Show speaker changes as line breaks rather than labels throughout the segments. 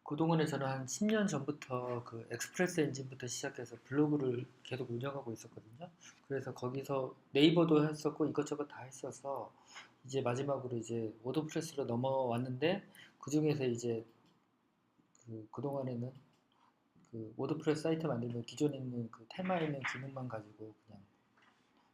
그동안에 저는 한 10년 전부터 그 엑스프레스 엔진부터 시작해서 블로그를 계속 운영하고 있었거든요. 그래서 거기서 네이버도 했었고 이것저것 다 했어서 이제 마지막으로 이제 워드프레스로 넘어왔는데 그 중에서 이제 그동안에는 그 워드프레스 사이트 만들면 기존에 있는 그 테마 있는 기능만 가지고 그냥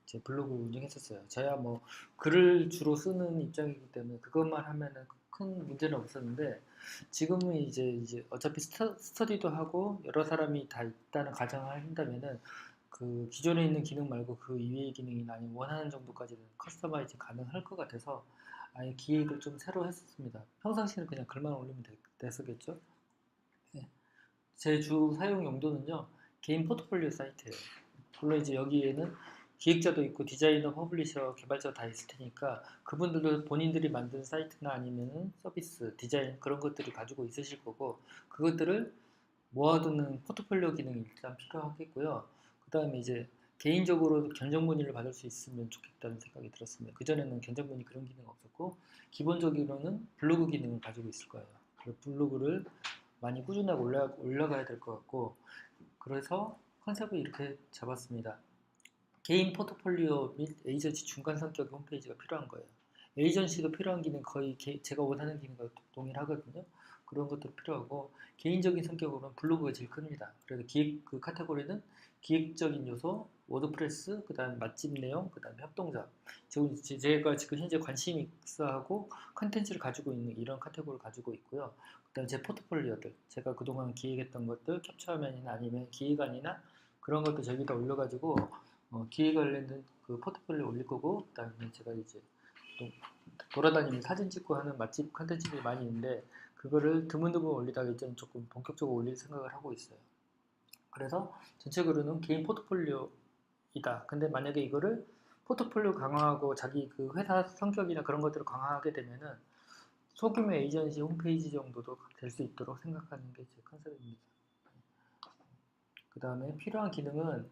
제 블로그 운영했었어요. 저야 뭐 글을 주로 쓰는 입장이기 때문에 그것만 하면은 큰 문제는 없었는데 지금은 이제 어차피 스터디도 하고 여러 사람이 다 있다는 가정을 한다면은 그 기존에 있는 기능 말고 그 이외의 기능이나 아니면 원하는 정도까지는 커스터마이징 가능할 것 같아서 아예 기획을 좀 새로 했었습니다. 평상시에는 그냥 글만 올리면 됐었겠죠? 네. 제 주 사용 용도는요, 개인 포트폴리오 사이트예요. 물론 이제 여기에는 기획자도 있고 디자이너, 퍼블리셔, 개발자 다 있을 테니까 그분들도 본인들이 만든 사이트나 아니면은 서비스, 디자인 그런 것들을 가지고 있으실 거고 그것들을 모아두는 포트폴리오 기능이 일단 필요하겠고요. 그 다음에 이제 개인적으로 견적 문의를 받을 수 있으면 좋겠다는 생각이 들었습니다. 그전에는 견적 문의 그런 기능 없었고 기본적으로는 블로그 기능을 가지고 있을 거예요. 블로그를 많이 꾸준하게 올라가야 될 것 같고 그래서 컨셉을 이렇게 잡았습니다. 개인 포트폴리오 및 에이전시 중간 성격의 홈페이지가 필요한 거예요. 에이전시도 필요한 기능 거의 제가 원하는 기능과 동일하거든요. 그런 것도 필요하고 개인적인 성격으로는 블로그가 제일 큽니다. 그래서 기획 그 카테고리는 기획적인 요소, 워드프레스, 그다음 맛집 내용, 그다음 협동작. 제가 지금 현재 관심 있어하고 컨텐츠를 가지고 있는 이런 카테고리를 가지고 있고요. 그다음 제 포트폴리오들, 제가 그동안 기획했던 것들, 캡처화면이나 아니면 기획안이나 그런 것도 저기다 올려가지고 기획 관련된 그 포트폴리오 올릴 거고 그다음에 제가 이제 또 돌아다니면서 사진 찍고 하는 맛집 컨텐츠들이 많이 있는데 그거를 드문드문 올리다가 이제는 조금 본격적으로 올릴 생각을 하고 있어요. 그래서 전체적으로는 개인 포트폴리오이다. 근데 만약에 이거를 포트폴리오 강화하고 자기 그 회사 성격이나 그런 것들을 강화하게 되면은 소규모 에이전시 홈페이지 정도도 될 수 있도록 생각하는 게 제 컨셉입니다. 그 다음에 필요한 기능은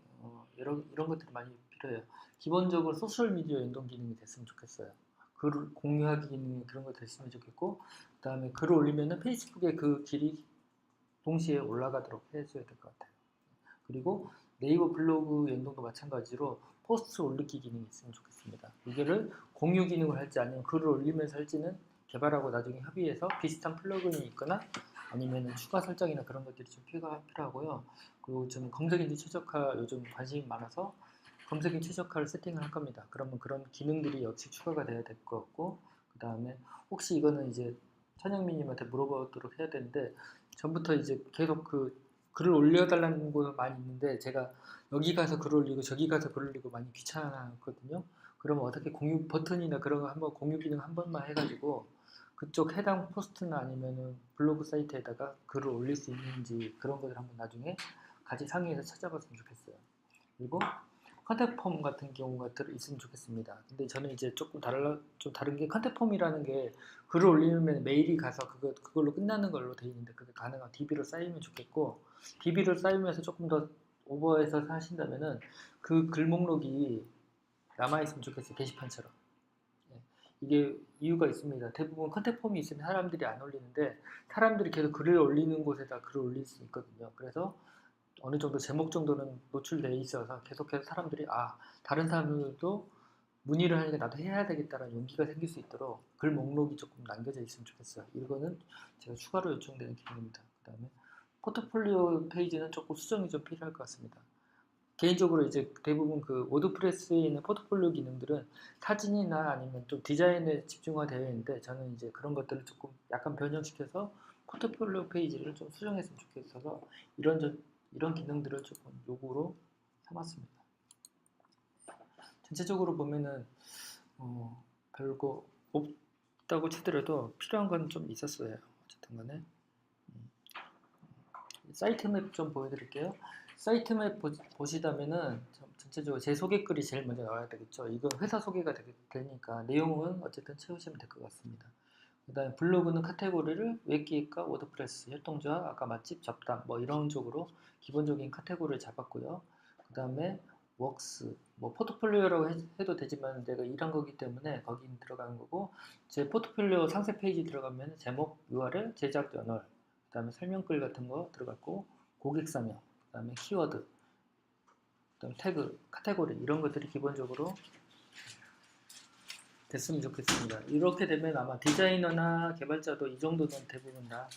이런 것들이 많이 필요해요. 기본적으로 소셜미디어 연동 기능이 됐으면 좋겠어요. 글 공유하기 기능이 그런 거 됐으면 좋겠고 그 다음에 글을 올리면은 페이스북에 그 길이 동시에 올라가도록 해줘야 될 것 같아요. 그리고 네이버 블로그 연동도 마찬가지로 포스트 올리기 기능이 있으면 좋겠습니다. 이거를 공유 기능을 할지 아니면 글을 올리면서 할지는 개발하고 나중에 협의해서 비슷한 플러그인이 있거나 아니면 추가 설정이나 그런 것들이 좀 필요하고요. 그리고 좀 검색인지 최적화 요즘 관심이 많아서 검색인 최적화를 세팅을 할 겁니다. 그러면 그런 기능들이 역시 추가가 돼야 될 것 같고 그 다음에 혹시 이거는 이제 천영민님한테 물어보도록 해야 되는데 전부터 이제 계속 그 글을 올려달라는 곳은 많이 있는데 제가 여기 가서 글 올리고 저기 가서 글 올리고 많이 귀찮았거든요. 그러면 어떻게 공유 버튼이나 그런 거 한번 공유 기능 한 번만 해가지고 그쪽 해당 포스트나 아니면은 블로그 사이트에다가 글을 올릴 수 있는지 그런 것을 한번 나중에 같이 상의해서 찾아봤으면 좋겠어요. 그리고 컨택 폼 같은 경우가 있으면 좋겠습니다. 근데 저는 이제 좀 다른 게 컨택 폼이라는 게 글을 올리면 메일이 가서 그걸로 끝나는 걸로 돼 있는데 그게 가능한 DB로 쌓이면 좋겠고 DB를 쌓이면서 조금 더 오버해서 하신다면은 그 글 목록이 남아있으면 좋겠어요. 게시판처럼. 예. 이게 이유가 있습니다. 대부분 컨택 폼이 있으면 사람들이 안 올리는데 사람들이 계속 글을 올리는 곳에다 글을 올릴 수 있거든요. 그래서 어느 정도 제목 정도는 노출돼 있어서 계속해서 사람들이 다른 사람들도 문의를 하니까 나도 해야 되겠다라는 용기가 생길 수 있도록 글 목록이 조금 남겨져 있으면 좋겠어요. 이거는 제가 추가로 요청되는 기능입니다. 그 다음에 포트폴리오 페이지는 조금 수정이 좀 필요할 것 같습니다. 개인적으로 이제 대부분 그 워드프레스에 있는 포트폴리오 기능들은 사진이나 아니면 좀 디자인에 집중화되어 있는데 저는 이제 그런 것들을 조금 약간 변형시켜서 포트폴리오 페이지를 좀 수정했으면 좋겠어서 이런 기능들을 조금 요구로 삼았습니다. 전체적으로 보면은 별거 없다고 치더라도 필요한 건 좀 있었어요. 어쨌든 간에 사이트 맵 좀 보여드릴게요. 사이트 맵 보시다면은 전체적으로 제 소개글이 제일 먼저 나와야 되겠죠. 이건 회사 소개가 되니까 내용은 어쨌든 채우시면 될 것 같습니다. 그 다음에 블로그는 카테고리를 웹기획과 워드프레스, 협동조합, 아까 맛집, 잡담 뭐 이런 쪽으로 기본적인 카테고리를 잡았고요. 그 다음에 웍스, 뭐 포트폴리오라고 해도 되지만 내가 일한 거기 때문에 거긴 들어가는 거고 제 포트폴리오 상세 페이지 들어가면 제목, URL, 제작 연월 다음에 설명글 같은 거 들어갔고, 고객 설명, 그 다음에 키워드, 그다음에 태그, 카테고리 이런 것들이 기본적으로 됐으면 좋겠습니다. 이렇게 되면 아마 디자이너나 개발자도 이 정도는 대부분 다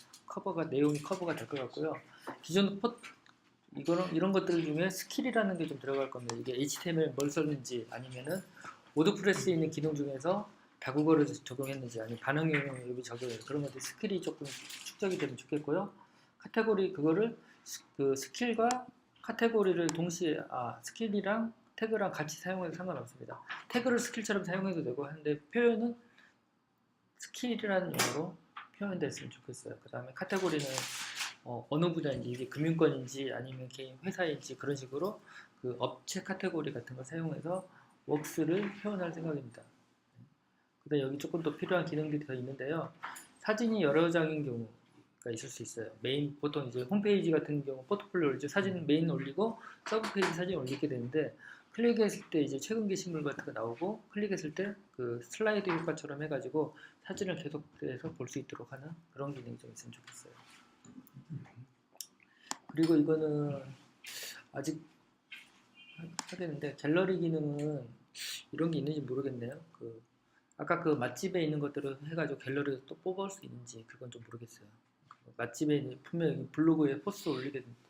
내용이 커버가 될 것 같고요. 기존 이런 것들 중에 스킬이라는 게 좀 들어갈 겁니다. 이게 HTML 뭘 썼는지, 아니면은 워드프레스에 있는 기능 중에서 다국어를 적용했는지, 아니면 반응 영역을 적용해서 그런 것들 스킬이 조금 축적이 되면 좋겠고요. 카테고리 그거를 그 스킬과 카테고리를 동시에 스킬이랑 태그랑 같이 사용해도 상관없습니다. 태그를 스킬처럼 사용해도 되고 하는데 표현은 스킬이라는 용어로 표현됐으면 좋겠어요. 그 다음에 카테고리는 어느 분야인지, 이게 금융권인지 아니면 개인 회사인지 그런 식으로 그 업체 카테고리 같은 걸 사용해서 웍스를 표현할 생각입니다. 그 다음에 여기 조금 더 필요한 기능들이 더 있는데요. 사진이 여러 장인 경우가 있을 수 있어요. 메인, 보통 이제 홈페이지 같은 경우 포트폴리오 올리죠. 사진 메인 올리고 서브 페이지 사진 올리게 되는데, 클릭했을 때 이제 최근 게시물 같은 거 나오고, 클릭했을 때 그 슬라이드 효과처럼 해가지고 사진을 계속해서 볼 수 있도록 하는 그런 기능이 좀 있으면 좋겠어요. 그리고 이거는 아직 하겠는데, 갤러리 기능은 이런 게 있는지 모르겠네요. 아까 그 맛집에 있는 것들을 해가지고 갤러리에서 또 뽑아올 수 있는지 그건 좀 모르겠어요. 맛집에 분명히 블로그에 포스트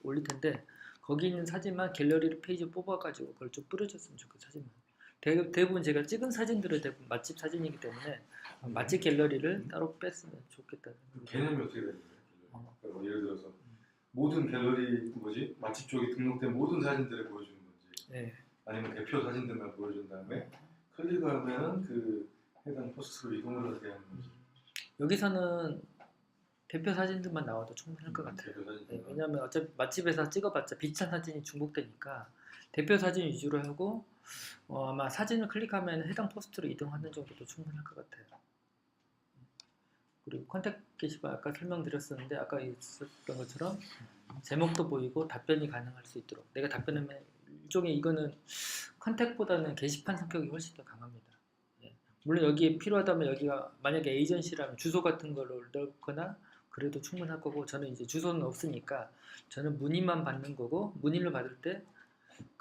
올릴 텐데, 거기 있는 사진만 갤러리를 페이지 뽑아가지고 그걸 좀 뿌려줬으면 좋겠어요. 사진만. 대부분 제가 찍은 사진들은 대부분 맛집 사진이기 때문에 맛집 갤러리를 따로 뺐으면 좋겠다.
개념이 어떻게 되는 거예요? 그러니까 뭐 예를 들어서 모든 갤러리 맛집 쪽에 등록된 모든 사진들을 보여주는 건지,
네.
아니면 대표 사진들만 보여준 다음에 클릭하면은 그 해당 포스트로 이동을 하게 하는 건지.
여기서는 대표 사진들만 나와도 충분할 것 같아요. 네, 왜냐하면 어차피 맛집에서 찍어봤자 비슷한 사진이 중복되니까 대표 사진 위주로 하고, 아마 사진을 클릭하면 해당 포스트로 이동하는 정도도 충분할 것 같아요. 그리고 컨택 게시판 아까 설명드렸었는데, 아까 있었던 것처럼 제목도 보이고 답변이 가능할 수 있도록, 내가 답변하면 일종의 이거는 컨택보다는 게시판 성격이 훨씬 더 강합니다. 예. 물론 여기에 필요하다면 여기가 만약에 에이전시라면 주소 같은 거를 넣거나 그래도 충분할 거고, 저는 이제 주소는 없으니까 저는 문의만 받는 거고, 문의를 받을 때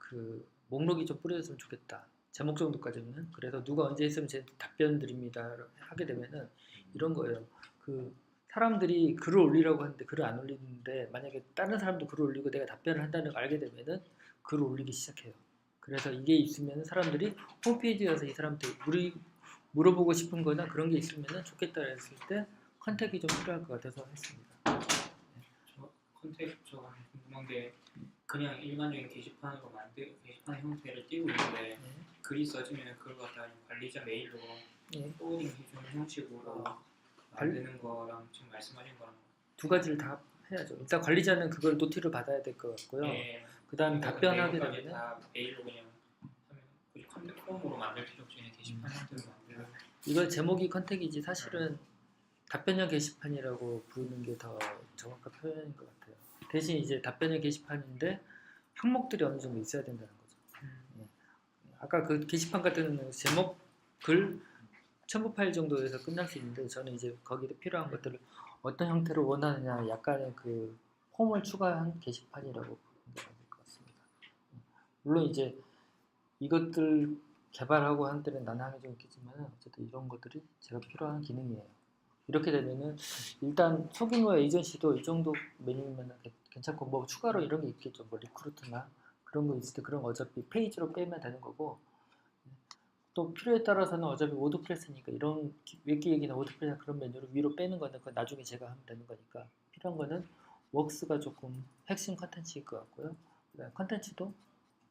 그 목록이 좀 뿌려졌으면 좋겠다. 제목 정도까지는. 그래서 누가 언제 했으면 제 답변 드립니다 하게 되면은 이런 거예요. 그 사람들이 글을 올리라고 하는데 글을 안 올리는데, 만약에 다른 사람도 글을 올리고 내가 답변을 한다는 걸 알게 되면은 글을 올리기 시작해요. 그래서 이게 있으면 사람들이 홈페이지에 가서 이 사람한테 물어보고 싶은 거나 그런 게 있으면 좋겠다 했을 때 컨택이 좀 필요할 것 같아서 했습니다.
저 컨택 궁금한 게, 그냥 일반적인 게시판으로 게시판 형태를 띄고 있는데 글이 써지면 그걸 갖다 관리자 메일로 포워딩 해주는 형식으로 만드는 거랑 지금 말씀하신 거랑
두 가지를 다 해야죠. 일단 관리자는 그걸 노티를 받아야 될 것 같고요. 그 다음 답변하게 되면
다 메일로 그냥 하면 굳이 컨택 폼으로 만들 필요 없이 그냥 게시판 형태로 만들면,
이걸 제목이 컨택이지 사실은 답변형 게시판이라고 부르는 게 더 정확한 표현인 것 같아요. 대신 이제 답변형 게시판인데 항목들이 어느 정도 있어야 된다는 거죠. 아까 그 게시판 같은 경우는 제목, 글, 첨부 파일 정도에서 끝날 수 있는데, 저는 이제 거기에 필요한 것들을 어떤 형태로 원하느냐, 약간의 그 폼을 추가한 게시판이라고 보는 게 맞을 것 같습니다. 물론 이제 이것들 개발하고 하는 데는 난항이 좀 있겠지만, 어쨌든 이런 것들이 제가 필요한 기능이에요. 이렇게 되면은 일단 소규모 에이전시도 이 정도 메뉴면 괜찮고, 뭐 추가로 이런 게 있겠죠. 뭐 리크루트나 그런 거 있을 때 그런 거 어차피 페이지로 빼면 되는 거고, 또 필요에 따라서는 어차피 워드프레스니까 이런 웹기획이나 워드프레스 그런 메뉴를 위로 빼는 거는 그건 나중에 제가 하면 되는 거니까, 필요한 거는 웍스가 조금 핵심 컨텐츠일 것 같고요. 그다음 컨텐츠도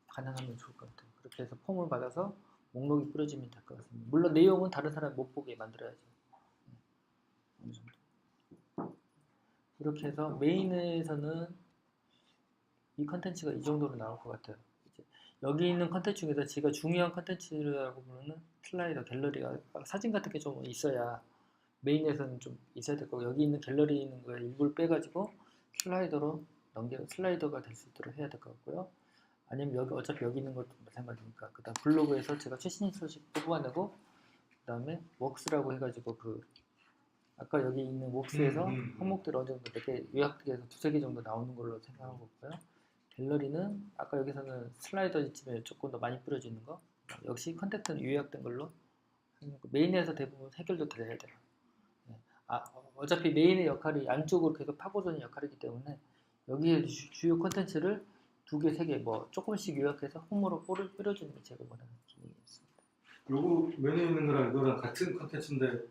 가능하면 좋을 것 같아요. 그렇게 해서 폼을 받아서 목록이 뿌려지면 될 것 같습니다. 물론 내용은 다른 사람이 못 보게 만들어야죠. 어느 정도. 이렇게 해서 메인에서는 이 컨텐츠가 이 정도로 나올 것 같아요. 이제 여기 있는 컨텐츠 중에서 제가 중요한 컨텐츠라고 보는 슬라이더, 갤러리가 사진 같은 게 좀 있어야 메인에서는 좀 있어야 될 거고, 여기 있는 갤러리 있는 거 일부를 빼가지고 슬라이더로 슬라이더가 될 수 있도록 해야 될 것 같고요. 아니면 여기 어차피 여기 있는 것도 마찬가지니까, 그 다음 블로그에서 제가 최신 소식 뽑아내고, 그 다음에 웍스라고 해가지고 그 아까 여기 있는 웍스에서 항목들이 어느 정도 이렇게 요약돼서 두세 개 정도 나오는 걸로 생각하고 있고요. 갤러리는 아까 여기서는 슬라이더쯤에 조금 더 많이 뿌려져 있는 거, 역시 컨택트는 요약된 걸로 메인에서 대부분 해결도 돼야 돼요. 어차피 메인의 역할이 안쪽으로 계속 파고드는 역할이기 때문에 여기에 주요 콘텐츠를 두 개, 세 개, 뭐 조금씩 요약해서 홈으로 뿌려주는 게 제가 원하는 기능이었습니다.
요거 메뉴에 있는 거랑 이거랑 같은 컨텐츠인데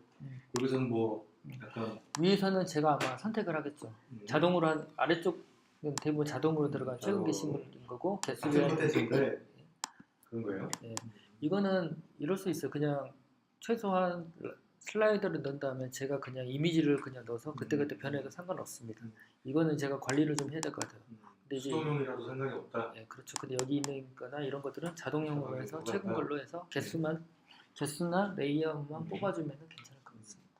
여기서는 뭐 약간
위에서는 제가 아마 선택을 하겠죠. 자동으로 아래쪽은 대부분 자동으로 들어간 최근 게시물인 거고
같은
개수량
컨텐츠인데 그런 거예요?
네. 이거는 이럴 수 있어요. 그냥 최소한 슬라이더를 넣은 다음에 제가 그냥 이미지를 그냥 넣어서 그때그때 변해도 상관없습니다. 이거는 제가 관리를 좀 해야 될 것 같아요. 근데 이제
수동용이라도 상관이 없다.
네, 그렇죠. 근데 여기 있는 거나 이런 것들은 자동용으로 해서
자동용으로
최근 걸로 해서 개수나 레이아웃만 뽑아주면 괜찮을 것 같습니다.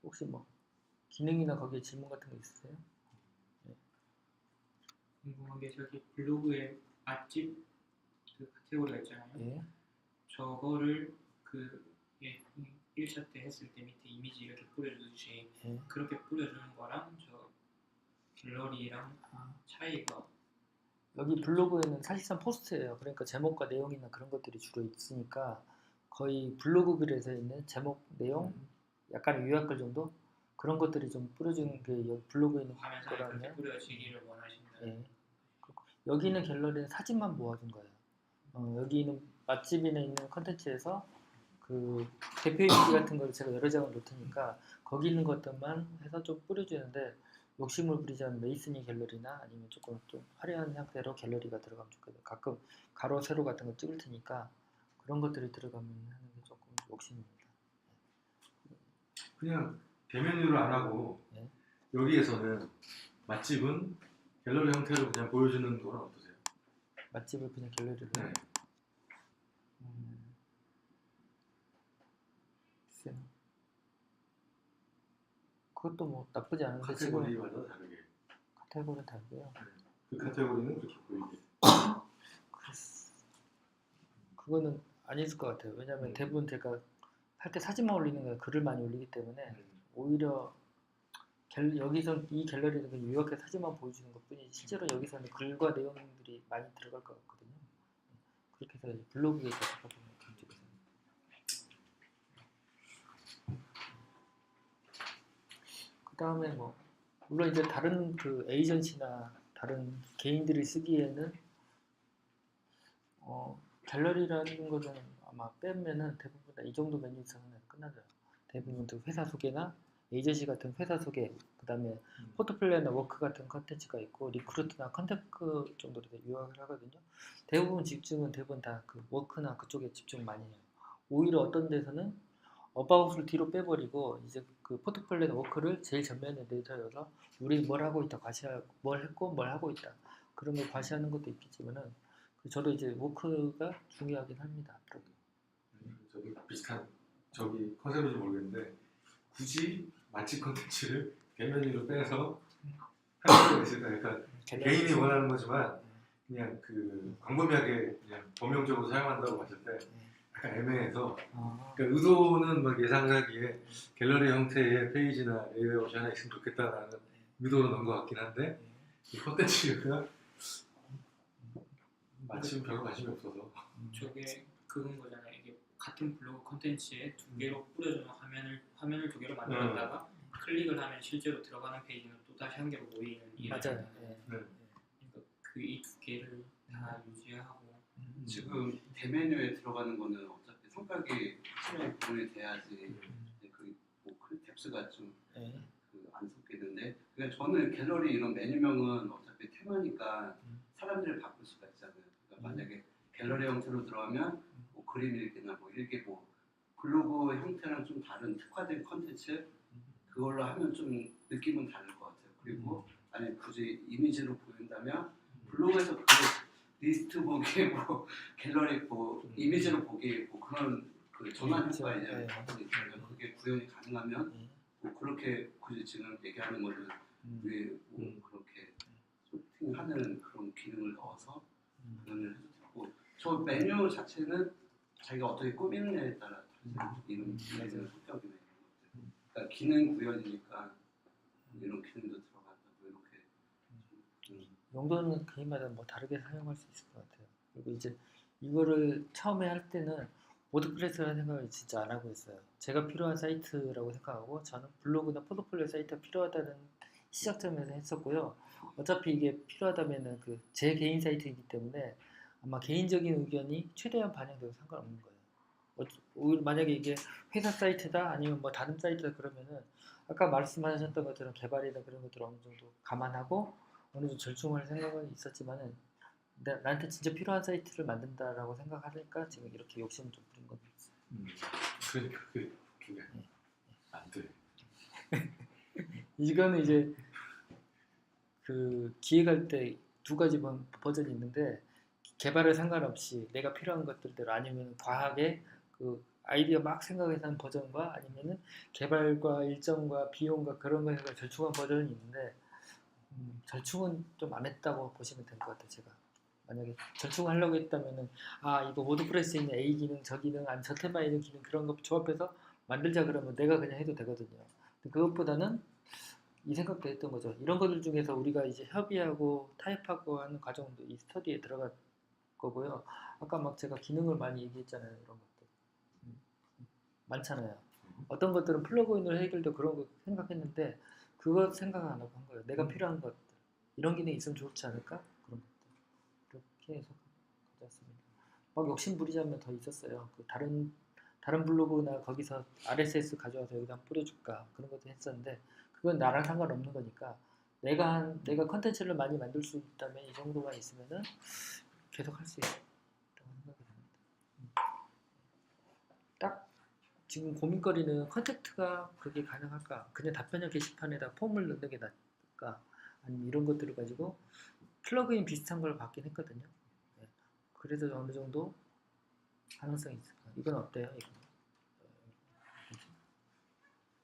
혹시 뭐 기능이나 거기에 질문 같은 거 있으세요?
궁금한 게 저기 블로그에 맛집 그 카테고리가 있잖아요.
예.
저거를 그 1차 때 했을 때 밑에 이미지 이렇게 뿌려주듯이
예.
그렇게 뿌려주는 거랑 저 갤러리랑 차이가
여기 블로그에는 사실상 포스트예요. 그러니까 제목과 내용이나 그런 것들이 주로 있으니까 거의 블로그 글에서 있는 제목, 내용, 약간 요약글 정도 그런 것들이 좀 뿌려주는 게 여기 블로그에 있는
화면상에 그렇게
거라면
뿌려지기를 원하신다.
예. 여기는 갤러리는 사진만 모아둔 거예요. 여기 있는 맛집에 있는 컨텐츠에서 그 대표 이미지 같은 걸 제가 여러 장을 놓으니까 거기 있는 것들만 해서 좀 뿌려주는데 욕심을 부리자면 메이슨이 갤러리나 아니면 조금 좀 화려한 형태로 갤러리가 들어가면 좋겠어요. 가끔 가로 세로 같은 거 찍을 테니까 그런 것들이 들어가면 하는 게 조금 욕심입니다.
그냥 대메뉴를 안 하고
네.
여기에서는 맛집은 갤러리 형태로 그냥 보여주는 건 어떠세요?
맛집을 그냥 갤러리로
네.
글쎄요. 그것도 뭐 나쁘지 않은데 지금
카테고리마다 다르게.
카테고리는 다르고요.
그 카테고리는 그렇게 보이게.
그거는 아닐 것 같아요. 왜냐하면 대부분 제가 할 때 사진만 올리는 거예요. 글을 많이 올리기 때문에 오히려 여기서 이 갤러리는 그냥 요약해 사진만 보여주는 것 뿐이지 실제로 여기서는 글과 내용들이 많이 들어갈 것 같거든요. 그렇게 해서 이제 블로그에 접속하면 그쪽에서 그 다음에 뭐 물론 이제 다른 그 에이전시나 다른 개인들이 쓰기에는 갤러리라는 거는 아마 빼면은 대부분 다 이 정도 메뉴 이상은 끝나죠. 대부분 또 회사 소개나 에이전시 같은 회사 소개, 그 다음에 포트플레이나 워크 같은 컨텐츠가 있고 리크루트나 컨택트 정도로 요약을 하거든요. 대부분 집중은 대부분 다 그 워크나 그쪽에 집중 많이 해요. 오히려 어떤 데서는 어바웃을 뒤로 빼버리고 이제 그 포트폴리오 워크를 제일 전면에 내세워서 우리 뭘 하고 있다, 뭘 했고 뭘 하고 있다 그런 걸 과시하는 것도 있겠지만은 저도 이제 워크가 중요하긴 합니다.
저기 비슷한 저기 컨셉인지 모르겠는데 굳이 맛집 컨텐츠를 대메뉴로 빼서 하는 게 있을까? 그러니까 개인이 원하는 거지만 그냥 그 광범위하게 그냥 범용적으로 사용한다고 봤을 때 약간 애매해서 그러니까 의도는 막 예상하기에 갤러리 형태의 페이지나 레이아웃이 하나 있으면 좋겠다라는 의도로 넣은 것 같긴 한데 이 콘텐츠가 마침 별로 관심이 없어서
저게 그건 거잖아요. 이게 같은 블로그 콘텐츠에 두 개로 뿌려주는 화면을 두 개로 만들었다가 클릭을 하면 실제로 들어가는 페이지는 또 다시 한 개로 모이는 이런.
맞아요.
그러니까 그 이 두 개를 다 유지하고
지금 대메뉴에 들어가는 거는 어차피 성격이 확실하게 구분이 돼야지 그 탭스가 좀 안 섞이는데 그러니까 저는 갤러리 이런 메뉴명은 어차피 테마니까 사람들이 바꿀 수가 있잖아요. 그러니까 만약에 갤러리 형태로 들어가면 뭐 그림 일기나 뭐 일기 뭐 블로그 형태랑 좀 다른 특화된 컨텐츠 그걸로 하면 좀 느낌은 다를 것 같아요. 그리고 아니 굳이 이미지로 보인다면 블로그에서 그 리스트 보기 뭐 갤러리 뭐 이미지로 보기 뭐 그런 그 전환 효과 이제 그게 구현이 가능하면 뭐 그렇게 굳이 지금 얘기하는 거는 왜뭐 그렇게 쇼팅하는 그런 기능을 넣어서 구현을 해도 되고 저 메뉴 자체는 자기가 어떻게 꾸미느냐에 따라 이런 성격이나 이런 것들. 그러니까 기능 구현이니까 이런 기능도 들어간다. 뭐 이렇게
용도는 개인마다 뭐 다르게 사용할 수 있을 것 같아요. 그리고 이제 이거를 처음에 할 때는 워드프레스라는 생각을 진짜 안 하고 있어요. 제가 필요한 사이트라고 생각하고 저는 블로그나 포트폴리오 사이트가 필요하다는 시작점에서 했었고요. 어차피 이게 필요하다면은 그 제 개인 사이트이기 때문에 아마 개인적인 의견이 최대한 반영돼도 상관없는 거예요. 만약에 이게 회사 사이트다 아니면 뭐 다른 사이트다 그러면은 아까 말씀하셨던 것처럼 개발이나 그런 것들을 어느 정도 감안하고 어느 정도 절충할 생각은 있었지만은 나한테 진짜 필요한 사이트를 만든다라고 생각하니까 지금 이렇게 욕심을 좀 부린 겁니다.
그러니까 그게 안 돼.
이거는 이제 그 기획할 때 두 가지 버전이 있는데 개발에 상관없이 내가 필요한 것들대로 아니면 과하게 그 아이디어 막 생각해서 한 버전과 아니면은 개발과 일정과 비용과 그런 거에서 절충한 버전이 있는데 절충은 좀 안 했다고 보시면 될 것 같아요. 제가 만약에 절충하려고 했다면은 이거 워드프레스에 있는 A 기능, 저 기능, 아니 저 테마에 있는 기능 그런 거 조합해서 만들자 그러면 내가 그냥 해도 되거든요. 근데 그것보다는 이 생각도 했던 거죠. 이런 것들 중에서 우리가 이제 협의하고 타협하고 하는 과정도 이 스터디에 들어갈 거고요. 아까 막 제가 기능을 많이 얘기했잖아요. 이런 것들 많잖아요. 어떤 것들은 플러그인으로 해결도 그런 거 생각했는데 그거 생각 안 하고 한 거예요. 내가 필요한 것들 이런 기능이 있으면 좋지 않을까? 그런 것들 그렇게 해서 가져왔습니다. 막 욕심 부리자면 더 있었어요. 그 다른 블로그나 거기서 RSS 가져와서 여기다 뿌려줄까 그런 것도 했었는데 그건 나랑 상관없는 거니까 내가 컨텐츠를 많이 만들 수 있다면 이 정도만 있으면은 계속 할 수 있다고 생각이 듭니다. 딱 지금 고민거리는 컨택트가 그게 가능할까? 그냥 답변형 게시판에다 폼을 넣는 게 나을까? 아니면 이런 것들을 가지고 플러그인 비슷한 걸 받긴 했거든요. 네. 그래도 어느 정도 가능성이 있을까? 이건 어때요?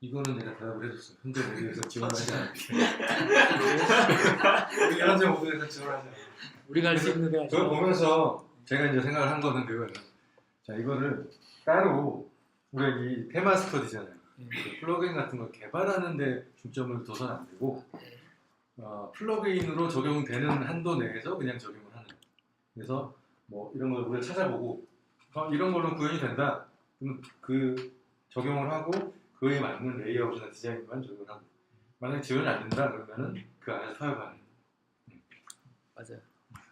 이거는 내가 대답을 해줬어요. 현재 모드에서 지원하지 않을게. 우리 현재 모드에서 지원하지 않을게.
우리가 할 수 있는 게
저걸 보면서 제가 이제 생각을 한 거는 그거예요. 자, 이거를 따로 우리가 이 테마 스터디잖아요. 그 플러그인 같은 걸 개발하는 데 중점을 둬서는 안 되고 플러그인으로 적용되는 한도 내에서 그냥 적용을 하는. 그래서 뭐 이런 걸 우리가 찾아보고 이런 걸로 구현이 된다. 그럼 그 적용을 하고 그에 맞는 레이아웃이나 디자인만 적용을 하고 만약에 지원이 안 된다 그러면은 그 안에서 타협하는.
맞아요.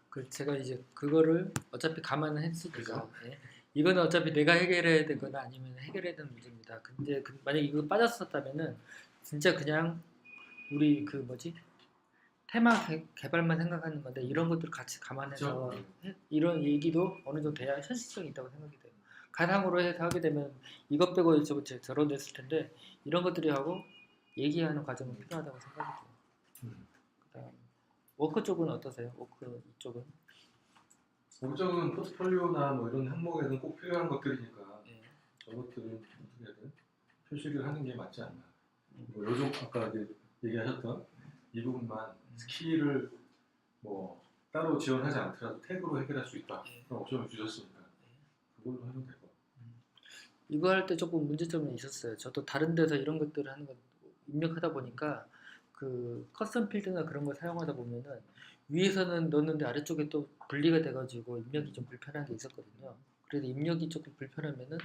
그 제가 이제 그거를 어차피 감안을 했으니까 이거는 어차피 내가 해결해야 되거나 아니면 해결해야 되는 문제입니다. 근데 만약에 이거 빠졌었다면은 진짜 그냥 우리 그 뭐지 테마 개발만 생각하는 건데 이런 것들 같이 감안해서
그렇죠.
이런 얘기도 어느 정도 돼야 현실성이 있다고 생각이 돼요. 가상으로 해서 하게 되면 이것 빼고 저런 됐을 텐데 이런 것들이 하고 얘기하는 과정은 필요하다고 생각이 돼요. 그다음 워크 쪽은 어떠세요? 워크 이쪽은?
목적은 포트폴리오나 뭐 이런 항목에는 꼭 필요한 것들이니까 저것들은 어떻게든 표시를 하는 게 맞지 않나. 뭐 요즘 아까 얘기하셨던 이 부분만 스킬을 뭐 따로 지원하지 않더라도 태그로 해결할 수 있다. 그런 옵션을 주셨으니까 그걸로 하면 되고.
이거 할 때 조금 문제점이 있었어요. 저도 다른 데서 이런 것들을 하는 거 입력하다 보니까 그 커스텀 필드나 그런 걸 사용하다 보면은 위에서는 넣었는데 아래쪽에 또 분리가 돼가지고 입력이 좀 불편한 게 있었거든요. 그래서 입력이 조금 불편하면은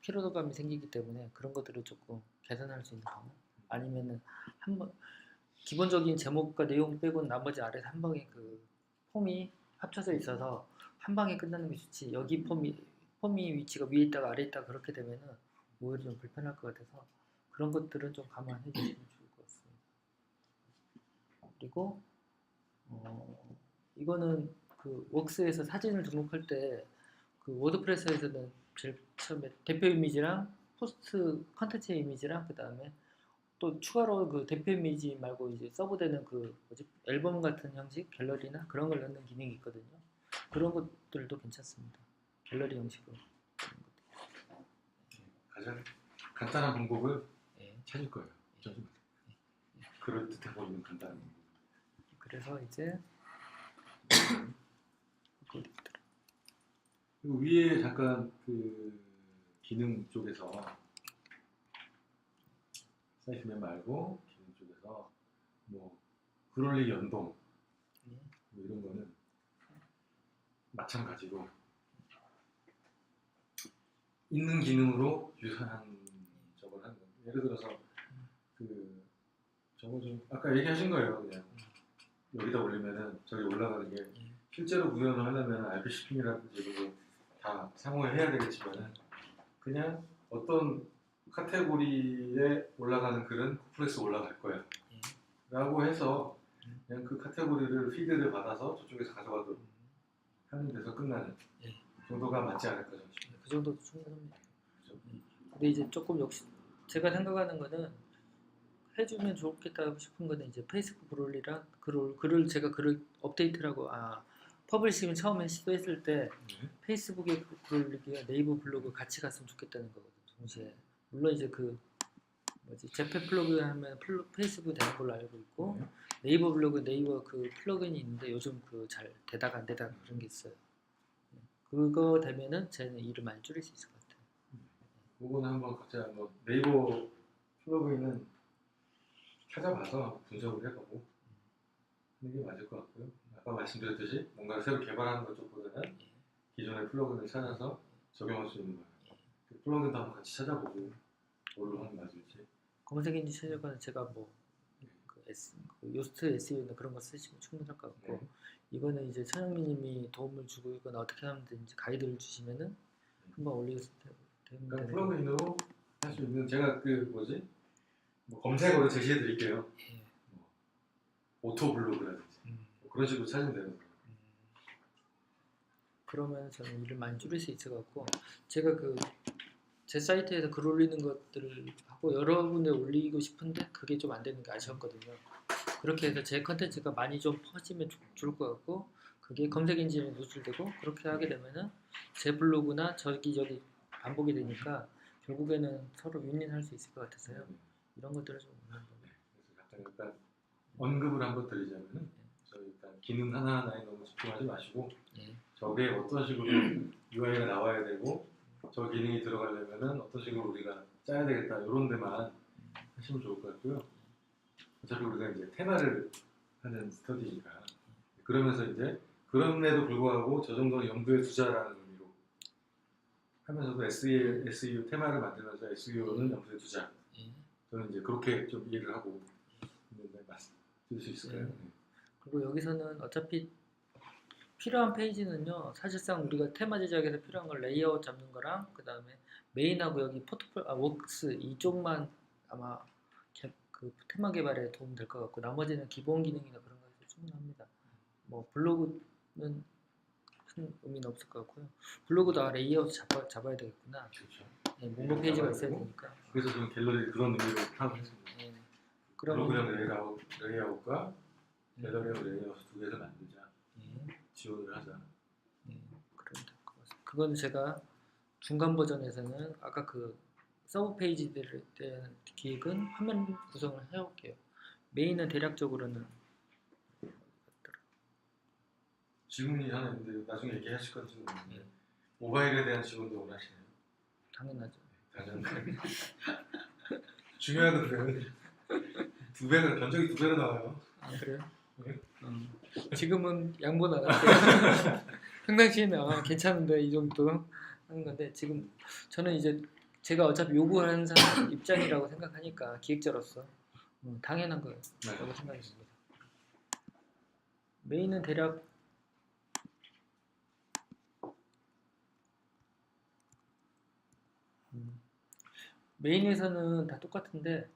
피로감이 생기기 때문에 그런 것들을 조금 개선할 수 있는 방법 아니면은 한번 기본적인 제목과 내용 빼고는 나머지 아래서 한 방에 그 폼이 합쳐져 있어서 한 방에 끝나는 게 좋지 여기 폼이 위치가 위에 있다가 아래에 있다가 그렇게 되면은 오히려 좀 불편할 것 같아서 그런 것들은 좀 감안해 주시면 좋을 것 같습니다. 그리고 이거는 그 웍스에서 사진을 등록할 때 그 워드프레스에서는 제일 처음에 대표 이미지랑 포스트 컨텐츠 이미지랑 그 다음에 또 추가로 그 대표 이미지 말고 이제 서브되는 그 뭐지 앨범 같은 형식 갤러리나 그런 걸 넣는 기능이 있거든요. 그런 것들도 괜찮습니다. 갤러리 형식으로
가장 간단한 방법을
예.
찾을 거예요. 그럴 듯해 보이는 간단한 방법.
그래서 이제
그리고 위에 잠깐 그 기능 쪽에서 사이트 맨 말고 기능 쪽에서 뭐 글올리 연동 뭐 이런 거는 마찬가지로 있는 기능으로 유사한 저걸 하는 거예요. 예를 들어서 그 저거 좀 아까 얘기하신 거예요. 그냥 여기다 올리면은 저기 올라가는 게 실제로 구현을 하려면 RPC핑이라든지 이런 거 다 상호를 해야 되겠지만은 그냥 어떤 카테고리에 올라가는 글은 쿠플렉스 올라갈 거야 라고 해서 그냥 그 카테고리를 피드를 받아서 저쪽에서 가져가도록 하는 데서 끝나는 정도가 맞지 않을까 저는 싶어요.
그 정도도 충분합니다. 근데 이제 조금 역시 제가 생각하는 거는 해주면 좋겠다 싶은 거는 이제 페이스북 글올리랑 글을 제가 글을 업데이트라고 퍼블리싱을 처음에 시도했을 때 페이스북에 글올리기와 네이버 블로그 같이 갔으면 좋겠다는 거거든요. 동시에 물론 이제 그 제페 플러그 하면 페이스북 되는 걸로 알고 있고 네이버 블로그 네이버 그 플러그인이 있는데 요즘 그 잘 되다가 안 되다가 그런 게 있어요. 그거 되면은 제는 일을 많이 줄일 수 있을 것 같아요.
그거는 한번 각자 뭐 네이버 플러그인은 찾아봐서 분석을 해보고 하는 게 맞을 것 같고요. 아까 말씀드렸듯이 뭔가 새로 개발하는 것 쪽보다는 기존의 플러그인을 찾아서 적용할 수 있는 거예요. 그 플러그인도 한번 같이 찾아보고 뭘로 하는 게 맞을지.
검색 엔진 찾아가는 제가 뭐 그 요스트 SEO나 그런 거 쓰시면 충분할 것 같고 이거는 이제 천영민님이 도움을 주고 이건 어떻게 하면 되는지 가이드를 주시면은 한번 올리겠을 되는
그러니까 플러그인으로 할 수 있는 제가 그 뭐 검색어를 제시해 드릴게요. 뭐 오토 블로그라든지 뭐 그런 식으로 찾으면 되는 거예요.
그러면 저는 일을 많이 줄일 수 있을 것 같고 제가 그 제 사이트에서 글 올리는 것들을 하고 여러 군데 올리고 싶은데 그게 좀 안 되는 게 아쉬웠거든요. 그렇게 해서 제 컨텐츠가 많이 좀 퍼지면 좋을 것 같고 그게 검색 엔진에 노출되고 그렇게 하게 되면은 제 블로그나 저기 반복이 되니까 결국에는 서로 윈윈할 수 있을 것 같아서요. 이런 것들을 좀
그래서 약간 언급을 한번 드리자면은 저희 일단 기능 하나하나에 너무 집중하지 마시고 저게 어떤 식으로 UI가 나와야 되고 저 기능이 들어가려면은 어떤 식으로 우리가 짜야 되겠다 이런 데만 하시면 좋을 것 같고요. 어차피 우리가 이제 테마를 하는 스터디니까 그러면서 이제 그럼에도 불구하고 저 정도는 염두에 두자라는 의미로 하면서도 SEO 테마를 만들면서 SEO는 염두에 두자. 저는 이제 그렇게 좀 이해를 하고 있는데 말씀드릴 수 있을까요?
그리고 여기서는 어차피 필요한 페이지는요. 사실상 우리가 테마 제작에서 필요한 걸 레이아웃 잡는 거랑 그 다음에 메인하고 여기 워크스 이쪽만 아마 그 테마 개발에 도움 될 것 같고 나머지는 기본 기능이나 그런 거에서 충분합니다. 뭐 블로그는 큰 의미는 없을 것 같고요. 블로그도 레이아웃 잡아야 되겠구나.
그렇죠.
목록 페이지가 있어야 되니까.
그래서 저는 갤러리 그런 의미로 파악했습니다. 프로그램 레이아웃과 갤러리 레이아웃 두 개를 만들자. 지원을 하자.
그러면 될 것 같습니다. 그건 제가 중간 버전에서는 아까 그 서브 페이지들에 대한 기획은 화면 구성을 해올게요. 메인은 대략적으로는
질문이 하나 있는데 나중에 얘기하실 건지 모르겠는데 모바일에 대한 지원도 원하시나요?
당연하죠.
당연히 중요한 건 두 배가 견적이 두 배로 나와요.
그래요? 네. 지금은 양보는 안 할게요. 평상시에는 괜찮은데 이 정도 하는 건데 지금 저는 이제 제가 어차피 요구하는 사람 입장이라고 생각하니까 기획자로서 당연한 거예요. 라고 생각이 듭니다. 메인은 대략 메인에서는 다 똑같은데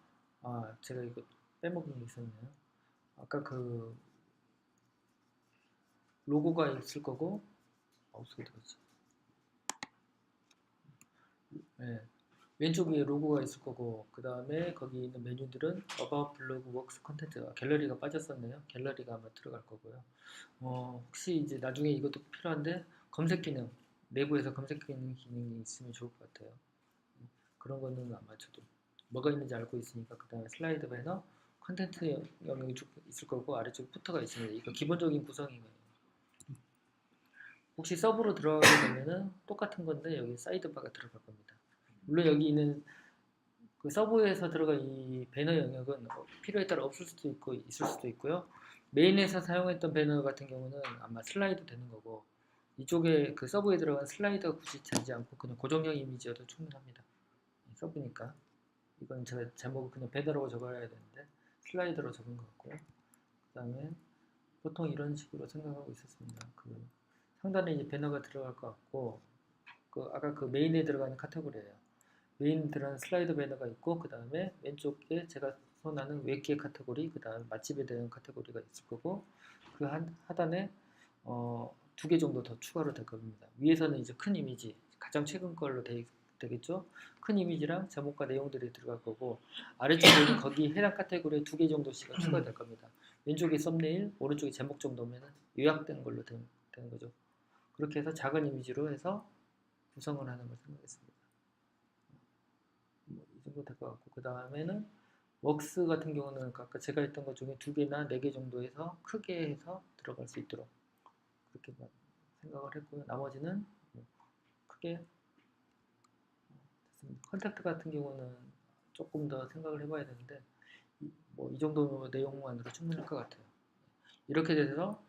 제가 이거 빼먹은 게 있었네요. 아까 그 로고가 있을 거고 어떻게 되겠지? 네. 왼쪽 위에 로고가 있을 거고 그 다음에 거기 있는 메뉴들은 About 블로그 워크스 컨텐츠가 갤러리가 빠졌었네요. 갤러리가 아마 들어갈 거고요. 혹시 이제 나중에 이것도 필요한데 검색 기능 내부에서 검색 기능이 있으면 좋을 것 같아요. 그런 거는 아마 저도 뭐가 있는지 알고 있으니까 그 다음에 슬라이드 배너 컨텐츠 영역이 쭉 있을 거고 아래쪽에 부터가 있습니다. 이거 기본적인 구성인 거예요. 혹시 서브로 들어가게 되면은 똑같은 건데 여기 사이드바가 들어갈 겁니다. 물론 여기 있는 그 서버에서 들어간 이 배너 영역은 필요에 따라 없을 수도 있고 있을 수도 있고요. 메인에서 사용했던 배너 같은 경우는 아마 슬라이드 되는 거고 이쪽에 그 서버에 들어간 슬라이드가 굳이 되지 않고 그냥 고정형 이미지여도 충분합니다. 서브니까 이건 제가 제목을 그냥 배너라고 적어야 되는데 슬라이드로 적은 것 같고요. 그 다음에 보통 이런 식으로 생각하고 있었습니다. 그 상단에 이제 배너가 들어갈 것 같고 그 아까 그 메인에 들어가는 카테고리예요. 메인 들어가는 슬라이드 배너가 있고 그 다음에 왼쪽에 제가 선호하는 외기의 카테고리 그 다음에 맛집에 대한 카테고리가 있을 거고 그 하단에 2개 정도 더 추가로 될 겁니다. 위에서는 이제 큰 이미지 가장 최근 걸로 되겠죠. 큰 이미지랑 제목과 내용들이 들어갈 거고 아래쪽에는 거기 해당 카테고리에 2개 정도씩 추가될 겁니다. 왼쪽에 썸네일, 오른쪽에 제목 정도면 요약된 걸로 되는 거죠. 그렇게 해서 작은 이미지로 해서 구성을 하는 걸 생각했습니다. 이 정도 될 것 같고 그 다음에는 웍스 같은 경우는 아까 제가 했던 것 중에 2개나 4개 정도 해서 크게 해서 들어갈 수 있도록 그렇게 생각을 했고요. 나머지는 크게 됐습니다. 컨택트 같은 경우는 조금 더 생각을 해봐야 되는데 이 정도 내용만으로 충분할 것 같아요. 이렇게 돼서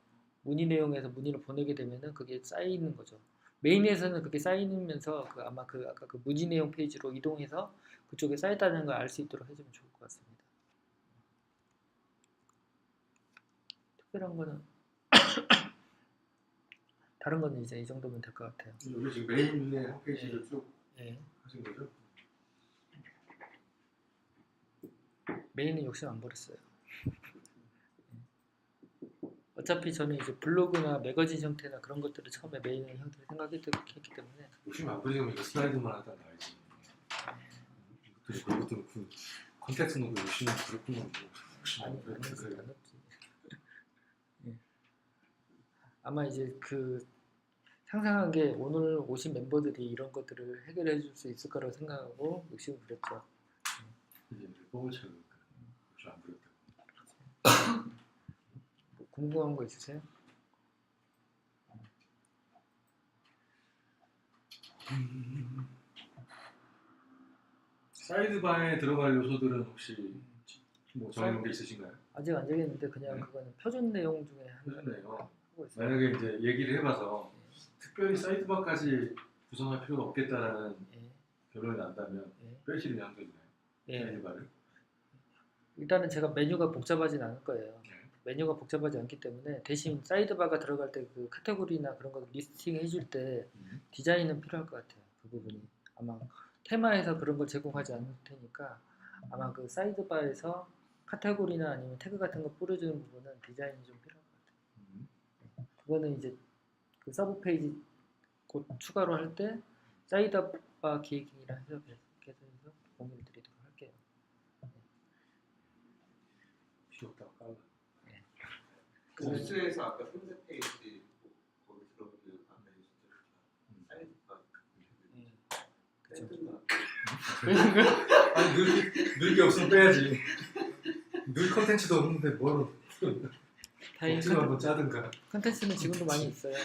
문의 내용에서 문의를 보내게 되면은 그게 쌓이는 거죠. 메인에서는 그게 쌓이면서 아마 아까 그 문의 내용 페이지로 이동해서 그쪽에 쌓였다는 걸 알 수 있도록 해주면 좋을 것 같습니다. 특별한 거는 다른 거는 이제 이 정도면 될 것 같아요.
여기 지금 메인의 홈페이지를 쭉
예.
하신 거죠?
메인은 욕심 안 버렸어요. 어차피 저는 이제 블로그나 매거진 형태나 그런 것들을 처음에 메인 형태를 생각했기 때문에
욕심 안 부리면 이거 슬라이드만 하다 나야지. 이것도 놓고 컨텐츠 놓고 욕심을 부렸구나. 욕심 안 부렸어요.
예. 아마 이제 그 상상한 게 오늘 오신 멤버들이 이런 것들을 해결해 줄 수 있을 거라고 생각하고 욕심을 부렸죠.
이제 뽕을 채우니까 욕심 안 부렸다.
뭐 궁금한 거 있으세요?
사이드바에 들어갈 요소들은 혹시 뭐 정해놓은 게 있으신가요?
아직 안 정했는데 그냥
네.
그거는 표준 내용 중에 하나
표준네요.
하고 있어요.
만약에 이제 얘기를 해봐서 특별히 사이드바까지 구성할 필요가 없겠다라는
예.
결론이 난다면
예.
빼시는 양도 있나요?
예.
사이드바를?
일단은 제가 메뉴가 복잡하진 않을 거예요.
네.
메뉴가 복잡하지 않기 때문에 대신 사이드바가 들어갈 때 그 카테고리나 그런 거 리스팅 해줄 때 디자인은 필요할 것 같아요. 그 부분이 아마 테마에서 그런 걸 제공하지 않을 테니까 아마 그 사이드바에서 카테고리나 아니면 태그 같은 거 뿌려주는 부분은 디자인이 좀 필요할 것 같아요. 그거는 이제 그 서브 페이지 곧 추가로 할 때 사이드바 기획이랑 해서 계속해서 공유를 드리도록 할게요.
필요 없다고 깔라.
뉴스에서 아까 3세 페이지 거기 들어보면 아까 진짜 사이드가 뜬다.
아니 늘 게 없으면 빼야지. 늘 컨텐츠도 없는데 뭐로 억지로 한번 짜든가.
컨텐츠는 지금도 많이 있어요.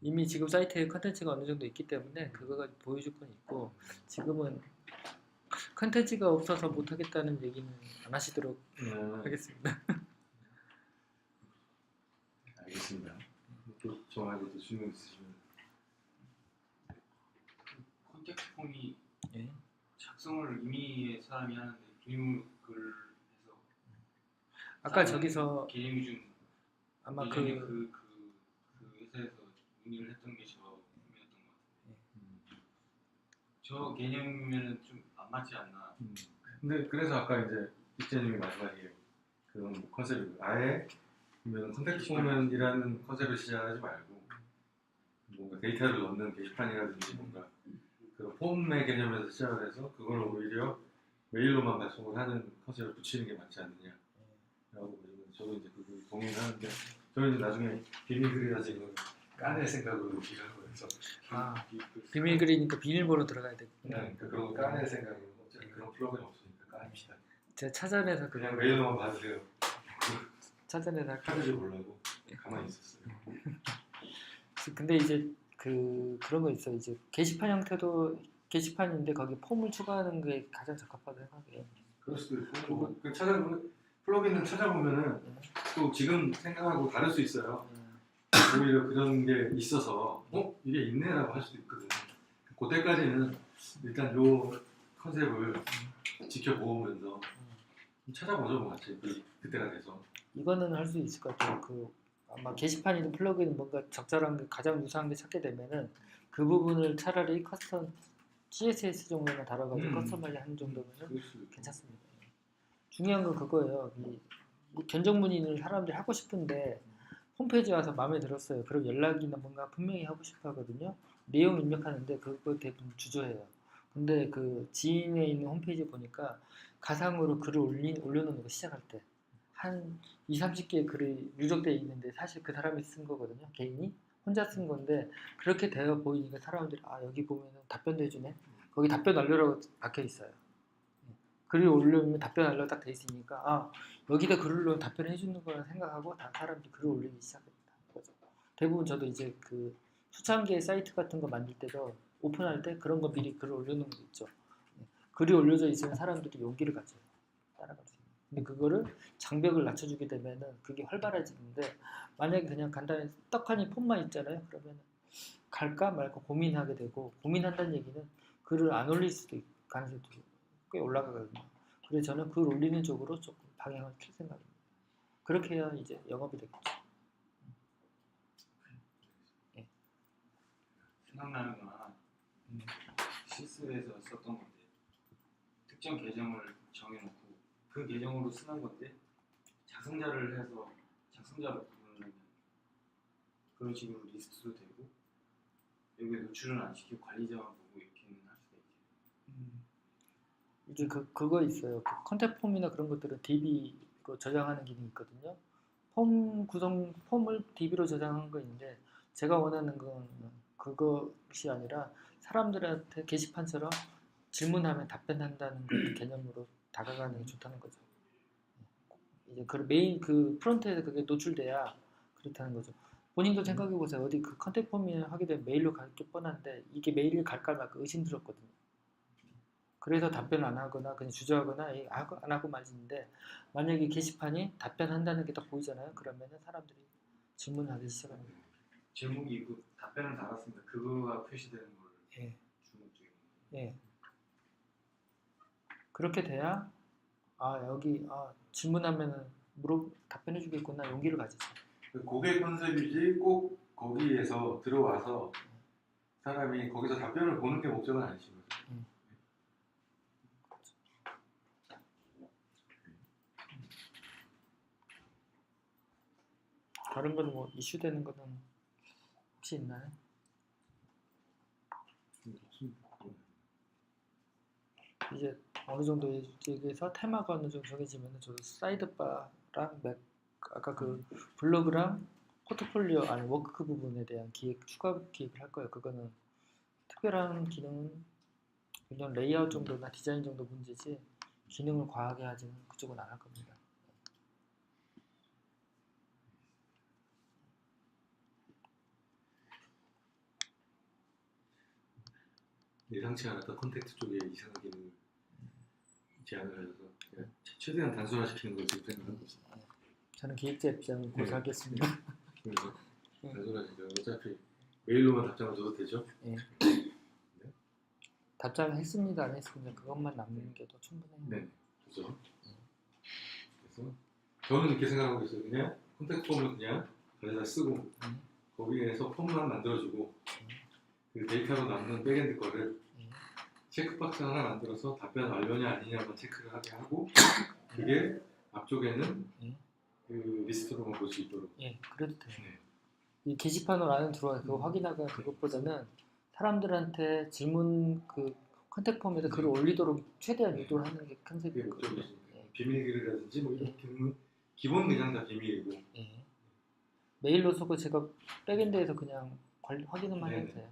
이미 지금 사이트에 컨텐츠가 어느 정도 있기 때문에 그거가 보여줄 건 있고 지금은 컨텐츠가 없어서 못하겠다는 얘기는 안 하시도록 하겠습니다.
알겠습니다. 또 정하게 또 질문 있으시면.
컨택트 폼이
예.
작성을 이미 사람이 하는데 비밀을 해서
아까 저기서
개념이 좀
아마
예전에 그 회사에서 문의를 했던 게 저 폼이었던 것 같아요. 저 개념이면 좀 안 맞지 않나.
근데 그래서 아까 이제 입자님이 마지막에 그런 컨셉을 아예 그러면 컨택트 포맨이라는 컨셉을 시작하지 말고 뭔가 데이터를 넣는 게시판이라든지 뭔가 그 폼의 개념에서 시작을 해서 그걸 오히려 메일로만 발송을 하는 컨셉을 붙이는 게 맞지 않느냐라고 저도 이제 그걸 동의를 하는데 저는 이제 나중에 비밀글이라 지금 까낼 생각으로 기하고 해서
비밀글이니까 비밀번호 들어가야 되겠구나.
그러니까 그런 거 까낼 생각으로 어차피 그런 프로그램 없으니까 까냅시다.
제가 찾아내서
그냥 메일로만 받으세요.
찾아내서 할게요.
카드를 보려고 가만히 있었어요.
근데 이제 그런 거 있어요. 이제 게시판 형태도 게시판인데 거기 폼을 추가하는 게 가장 적합하다고 생각해요.
그럴 수도 있고 그 찾아보면 플러그인을 찾아보면은 또 지금 생각하고 다를 수 있어요. 오히려 그런 게 있어서 이게 있네라고 할 수도 있거든요. 그때까지는 일단 요 컨셉을 지켜보면서 찾아보죠, 뭐 같이 그때가 돼서.
이거는 할 수 있을 것 같아요. 아마 게시판이든 플러그인 뭔가 적절한 게 가장 유사한 게 찾게 되면은 그 부분을 차라리 커스텀 CSS 정도만 다뤄가지고 커스터마이즈 하는 정도면은
그럴 수도 있고.
괜찮습니다. 중요한 건 그거예요. 이 견적 문의를 사람들이 하고 싶은데 홈페이지 와서 마음에 들었어요. 그럼 연락이나 뭔가 분명히 하고 싶어 하거든요. 내용 입력하는데 그거 대부분 주저해요. 근데 그 지인에 있는 홈페이지 보니까 가상으로 글을 올려놓는 거 시작할 때 한 2, 30개의 글이 누적되어 있는데 사실 그 사람이 쓴 거거든요. 개인이 혼자 쓴 건데 그렇게 되어 보이니까 사람들이 여기 보면은 답변도 해주네. 거기 답변 완료라고 박혀 있어요. 글을 올리면 답변 완료 딱 돼 있으니까 여기다 글을 올리면 답변해 주는 거라 생각하고 다 사람들이 글을 올리기 시작했다. 대부분 저도 이제 그 수천 개의 사이트 같은 거 만들 때도 오픈할 때 그런 거 미리 글을 올려놓는 거 있죠. 글이 올려져 있으면 사람들이 용기를 가져요. 따라갈 수 있는. 근데 그거를 장벽을 낮춰주게 되면은 그게 활발해지는데 만약에 그냥 간단히 떡하니 폼만 있잖아요. 그러면 갈까 말까 고민하게 되고 고민한다는 얘기는 글을 안 올릴 수도 있고 가능성이 꽤 올라가거든요. 그래서 저는 글 올리는 쪽으로 조금 방향을 틀 생각입니다. 그렇게 해야 이제 영업이 되겠죠. 예.
생각나는 건 하나 실습에서 썼던 건데 특정 계정을 정해놓고 그 계정으로 쓰는 건데 작성자를 해서 작성자로 부르는 그런 식으로 리스트도 되고 여기에 노출은 안 시키고 관리자만 보고 이렇게는 할 수가 있죠.
이제 그거 있어요. 그 컨택 폼이나 그런 것들은 DB로 저장하는 기능이 있거든요. 폼을 DB로 저장한 거 있는데 제가 원하는 건 그것이 아니라 사람들한테 게시판처럼 질문하면 답변한다는 그 개념으로 다가가는 게 좋다는 거죠. 이제 그 메인 그 프론트에서 그게 노출돼야 그렇다는 거죠. 본인도 생각해 보세요. 어디 그 컨택 폼이 하게 되면 메일로 갈 게 뻔한데 이게 메일을 갈까 말까 의심스럽거든요. 그래서 답변 안 하거나 그냥 주저하거나 안 하고 말지인데 만약에 게시판이 답변한다는 게 딱 보이잖아요. 그러면은 사람들이 질문하기 시작합니다.
제목이 있고 답변을 달았습니다. 그거가 표시되는 걸
예.
주목 중에.
예. 그렇게 돼야 여기 질문하면은 답변해 주겠구나 용기를 가지죠.
고객 컨셉이지 꼭 거기에서 들어와서 사람이 거기서 답변을 보는 게 목적은 아니신 거죠.
다른 거는 뭐 이슈되는 거는 혹시 있나요? 이제 어느 정도 얘기해서 테마가 어느 정도 정해지면 저도 사이드바랑 아까 그 블로그랑 포트폴리오 아니 워크 부분에 대한 추가 기획을 할 거예요. 그거는 특별한 기능은 그냥 레이아웃 정도나 디자인 정도 문제지 기능을 과하게 하지는 그쪽은 안 할 겁니다.
예상치 않았던 콘택트 쪽에 이상한 기능을 제안을 하셔서 최대한 단순화시키는 걸 지금 생각하고 있습니다.
저는 기획자 입장을 고수하겠습니다.
그래서 단순화시켜 어차피 메일로만 답장을 줘도 되죠?
네. 답장했습니다 안 했습니다 그것만 남는 게 더 충분해요.
네, 그렇죠. 그래서 저는 이렇게 생각하고 있어요. 그냥 콘택트 폼을 그냥 가져다 쓰고 거기에서 폼만 만들어주고 그 데이터로 남는 백엔드 거를 체크박스 하나 만들어서 답변 완료냐 아니냐만 체크를 하게 하고 그게 앞쪽에는 그 리스트로만 볼 수 있도록.
예, 그래도 돼요.
네.
이 게시판으로 안에 들어와 그거 확인하고 그것보다는 사람들한테 질문 그 컨택 폼에다 글을 올리도록 최대한 유도를 하는 게 컨셉인 거예요.
비밀글이라든지 뭐 이런 기본 그냥 다 비밀이고.
예. 메일로 쓰고 제가 백엔드에서 그냥 확인만 해도 돼요.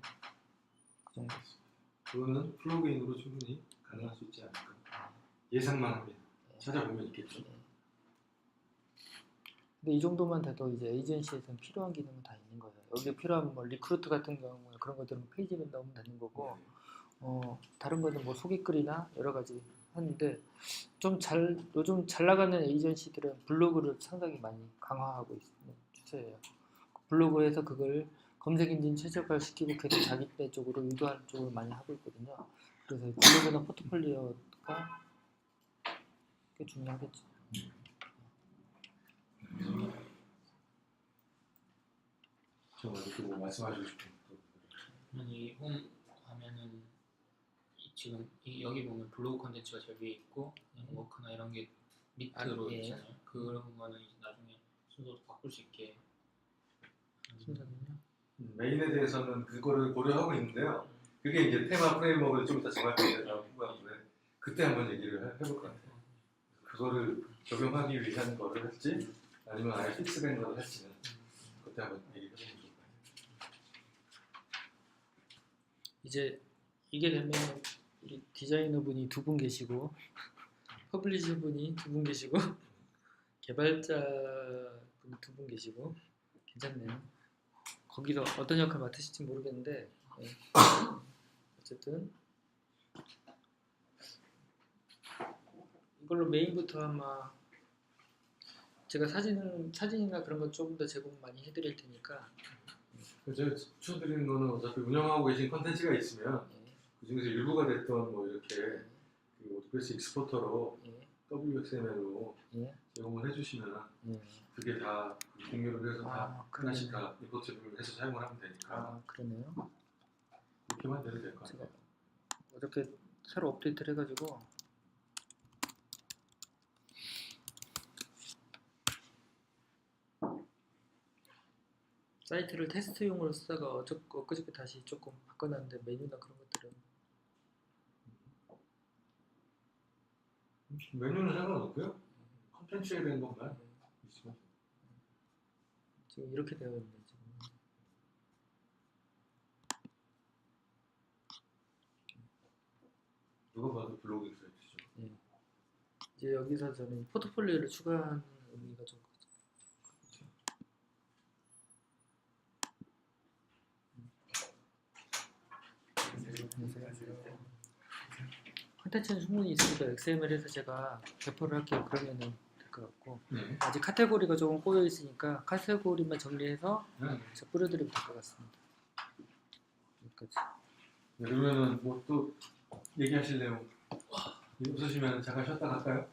그 정도.
그거는 플러그인으로 충분히 가능할 수 있지 않을까. 예상만 합니다. 찾아보면 있겠죠.
근데 이 정도만 돼도 이제 에이전시에서는 필요한 기능은 다 있는 거예요. 여기 필요한 뭐 리크루트 같은 경우에 그런 것들은 페이지만 넣으면 되는 거고, 다른 거는 뭐 소개글이나 여러 가지 하는데 요즘 잘 나가는 에이전시들은 블로그를 상당히 많이 강화하고 있는 추세예요. 블로그에서 그걸 검색 엔진 최적화시키고 계속 자기네 쪽으로 유도하는 쪽으로 많이 하고 있거든요. 그래서 블로그나 포트폴리오가 꽤 중요하겠죠.
저 아직도 뭐 말씀하시고 싶은 거.
이 홈 화면은 지금 여기 보면 블로그 콘텐츠가 제일 위에 있고 워크나 이런 게 밑으로
예.
있잖아요. 그런 거는 이제 나중에 순서도 바꿀 수 있게.
순서는요?
메인에 대해서는 그거를 고려하고 있는데요. 그게 이제 테마 프레임워크를 좀 이따 정할 건데 그때 한번 얘기를 해볼 것 같아요. 그거를 적용하기 위한 거를 할지 아니면 아예 픽스된 거를 할지는 그때 한번 얘기해보면 좋을 것 같아요.
이제 이게 되면 우리 디자이너 분이 2분 계시고 퍼블리셔 분이 2분 계시고 개발자 분이 2분 계시고 괜찮네요. 거기서 어떤 역할 맡으실지 모르겠는데 어쨌든 이걸로 메인부터 아마 제가 사진이나 그런 거 조금 더 제공 많이 해드릴 테니까
제가 추천드리는 거는 어차피 운영하고 계신 컨텐츠가 있으면 그 중에서 일부가 됐던 뭐 이렇게 그 워드프레스 익스포터로 WXML로 제공을 해주시면 그게 다 공유를 해서 다 하나씩 다 임포트를 해서 사용을 하면 되니까
그러네요.
이렇게만 돼도 될 것 같아요.
어저께 새로 업데이트를 해가지고 사이트를 테스트용으로 쓰다가 엊그저께 다시 조금 바꿔놨는데 메뉴나 그런 것들은
메뉴는 상관없고요. 컨텐츠에 대한 것만 있으면
지금 이렇게 되어 있네 지금.
누가 봐도 블로그 사이트죠.
이제 여기서 저는 포트폴리오를 추가하는 의미가 좀 크죠. 컨텐츠는 충분히 있으니까 XML에서 제가 배포를 할게요. 그러면은 될 것 같고 아직 카테고리가 조금 꼬여 있으니까 카테고리만 정리해서 제가 뿌려드리면 될 것 같습니다. 여기까지.
그러면은 뭐 또 얘기하실 내용 없으시면 잠깐 쉬었다 갈까요?